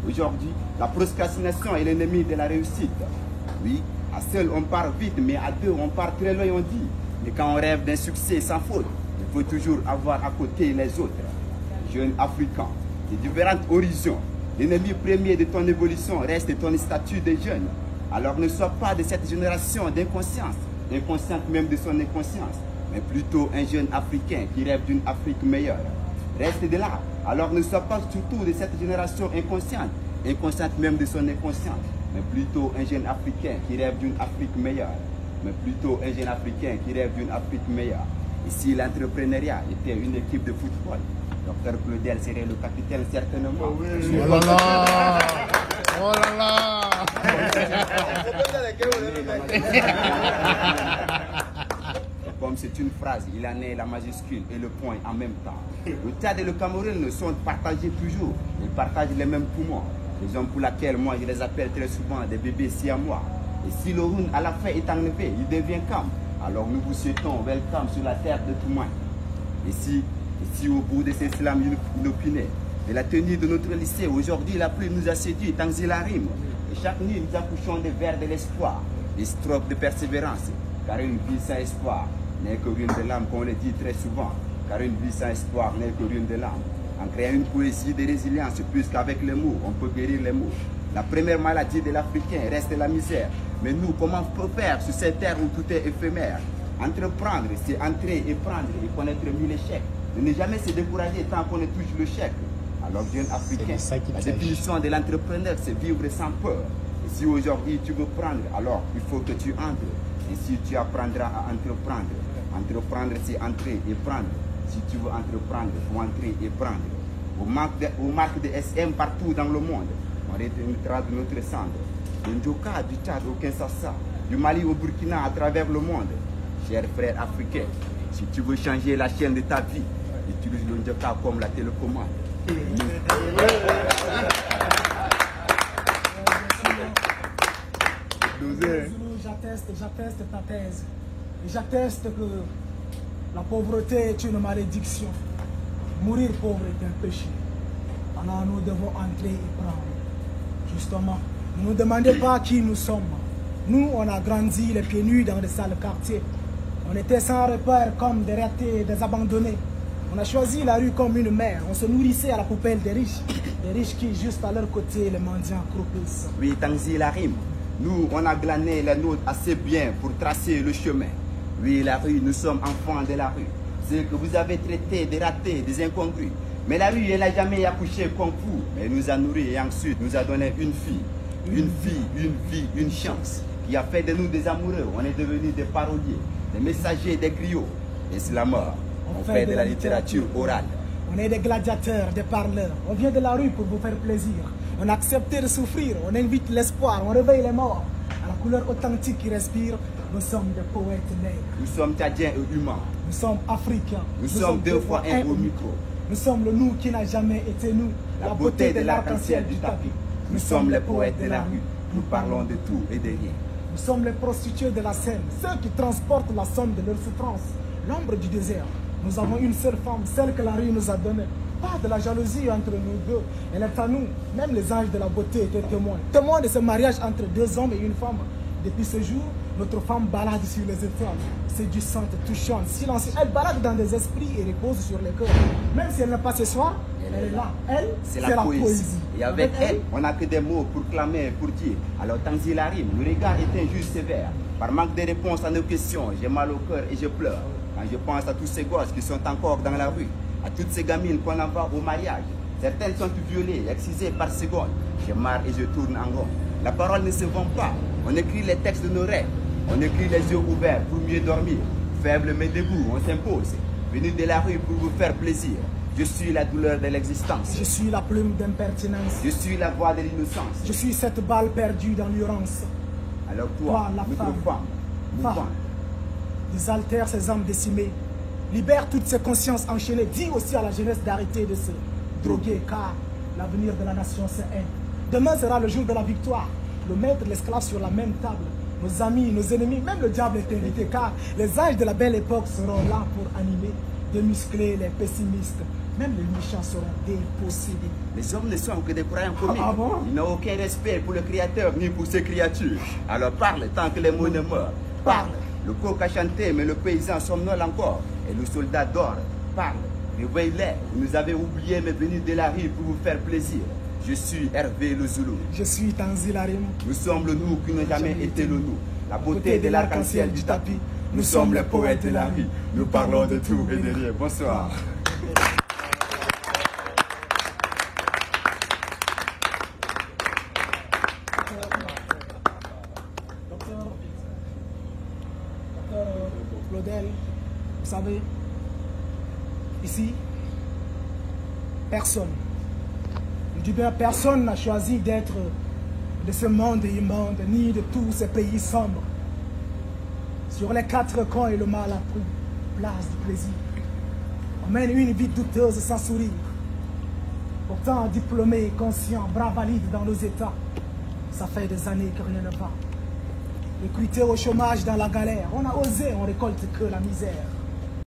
Aujourd'hui, la procrastination est l'ennemi de la réussite. Oui, à seul on part vite, mais à deux on part très loin, on dit. Mais quand on rêve d'un succès sans faute, il faut toujours avoir à côté les autres. Jeunes africains, de différents horizons, l'ennemi premier de ton évolution reste ton statut de jeune. Alors ne sois pas de cette génération d'inconscience, inconsciente même de son inconscience, mais plutôt un jeune africain qui rêve d'une Afrique meilleure. Reste de là. Alors ne sois pas surtout de cette génération inconsciente, inconsciente même de son inconscience, mais plutôt un jeune africain qui rêve d'une Afrique meilleure. Mais plutôt un jeune africain qui rêve d'une Afrique meilleure. Et si l'entrepreneuriat était une équipe de football, Dr Claudel serait le capitaine certainement. Oh oui. Oh là là. Oh là là. Comme c'est une phrase, il en est la majuscule et le point en même temps. Le Tchad et le Cameroun sont partagés toujours. Ils partagent les mêmes poumons. Raison pour laquelle moi je les appelle très souvent des bébés siamois. Et si le Rhône à la fin est enlevé, il devient calme. Alors nous vous souhaitons welcome sur la terre de tout le monde. Et si au bout de ces slams inopinés, de la tenue de notre lycée, aujourd'hui la pluie nous a séduit, Tanzi la rime. Et chaque nuit nous accouchons des vers de l'espoir, des strophes de persévérance. Car une vie sans espoir n'est que ruine de l'âme, comme on le dit très souvent. Car une vie sans espoir n'est que ruine de l'âme. En créant une poésie de résilience, puisqu'avec les mots, on peut guérir les mots. La première maladie de l'Africain reste la misère. Mais nous, comment on peut faire sur cette terre où tout est éphémère? Entreprendre, c'est entrer et prendre et connaître mille échecs. Ne jamais se décourager tant qu'on est toujours le chèque. Alors, jeune Africain, la définition de l'entrepreneur, c'est vivre sans peur. Et si aujourd'hui tu veux prendre, alors il faut que tu entres. Et si tu apprendras à entreprendre, entreprendre c'est entrer et prendre. Si tu veux entreprendre, il faut entrer et prendre. Au marque de SM partout dans le monde, on retiendra de notre cendre. Du Njoka, du Tchad au Kinshasa, du Mali au Burkina, à travers le monde. Chers frères africains, si tu veux changer la chaîne de ta vie, utilise le Njoka comme la télécommande. J'atteste ta thèse. Et j'atteste que la pauvreté est une malédiction. Mourir pauvre est un péché. Alors nous devons entrer et prendre. Justement, ne nous demandez pas qui nous sommes. Nous, on a grandi les pieds nus dans des sales quartiers. On était sans repère comme des ratés, des abandonnés. On a choisi la rue comme une mère. On se nourrissait à la poubelle des riches qui, juste à leur côté, les mendiants croupissent. Oui, Tanzi la rime. Nous, on a glané les nôtres assez bien pour tracer le chemin. Oui, la rue, nous sommes enfants de la rue. C'est que vous avez traité des ratés, des incongrus. Mais la rue, elle n'a jamais accouché comme vous. Mais elle nous a nourris et ensuite nous a donné une fille. Une vie, une chance. Qui a fait de nous des amoureux. On est devenus des paroliers, des messagers, des griots. Et c'est la mort. On fait de la littérature orale. On est des gladiateurs, des parleurs. On vient de la rue pour vous faire plaisir. On a accepté de souffrir. On invite l'espoir. On réveille les morts. À la couleur authentique qui respire, nous sommes des poètes nègres. Nous sommes tchadiens et humains. Nous sommes africains. Nous sommes deux fois un au micro. Nous sommes le nous qui n'a jamais été nous. La beauté de l'arc-en-ciel du tapis. Nous sommes les poètes de la rue. Nous parlons de tout et de rien. Nous sommes les prostituées de la scène, ceux qui transportent la somme de leur souffrance, l'ombre du désert. Nous avons une seule femme, celle que la rue nous a donnée. Pas de la jalousie entre nous deux. Elle est à nous. Même les anges de la beauté étaient témoins. Témoins de ce mariage entre deux hommes et une femme. Depuis ce jour, notre femme balade sur les étoiles. Séduisante, touchante, silencieuse. Elle balade dans des esprits et repose sur les cœurs. Même si elle n'est pas ce soir, elle est là. Elle, c'est la poésie. Et avec elle, on n'a que des mots pour clamer, pour dire. Alors, Tanzi la rime, le regard est injuste, sévère. Par manque de réponse à nos questions, j'ai mal au cœur et je pleure. Quand je pense à tous ces gosses qui sont encore dans la rue, à toutes ces gamines qu'on envoie au mariage. Certaines sont violées, excisées par seconde. Je marre et je tourne en rond. La parole ne se vend pas. On écrit les textes de nos rêves. On écrit les yeux ouverts pour mieux dormir. Faible mais debout, on s'impose. Venu de la rue pour vous faire plaisir. Je suis la douleur de l'existence. Je suis la plume d'impertinence. Je suis la voix de l'innocence. Je suis cette balle perdue dans l'urance. Alors toi, notre femme, mouvante, désaltère ces âmes décimées. Libère toutes ces consciences enchaînées. Dis aussi à la jeunesse d'arrêter de se droguer, car l'avenir de la nation c'est elle. Demain sera le jour de la victoire. Le maître et l'esclave sur la même table. Nos amis, nos ennemis, même le diable est invité, car les âges de la belle époque seront là pour animer, démuscler les pessimistes, même les méchants seront dépossédés. Les hommes ne sont que des croyants commis. Ah bon? Ils n'ont aucun respect pour le Créateur ni pour ses créatures. Alors parle tant que les mots ne meurent. Parle. Le coq a chanté, mais le paysan somnole encore. Et le soldat dort. Parle. Réveille-les. Vous nous avez oubliés, mais venus de la rue pour vous faire plaisir. Je suis Hervé le Zoulou. Je suis Tanzilarim. Nous sommes le nous qui n'ont jamais été le nous. La beauté de l'arc-en-ciel du tapis. Nous sommes les poètes de la rue. Nous parlons de tout et de rien. Bonsoir. Docteur Claudel, vous savez, ici, personne, je dis bien personne n'a choisi d'être de ce monde immonde, ni de tous ces pays sombres. Sur les 4 coins et le mal a pris place du plaisir. On mène une vie douteuse sans sourire. Pourtant, diplômé, conscient, bras valide dans nos états, ça fait des années que rien ne va. Recruté au chômage dans la galère, on a osé, on récolte que la misère.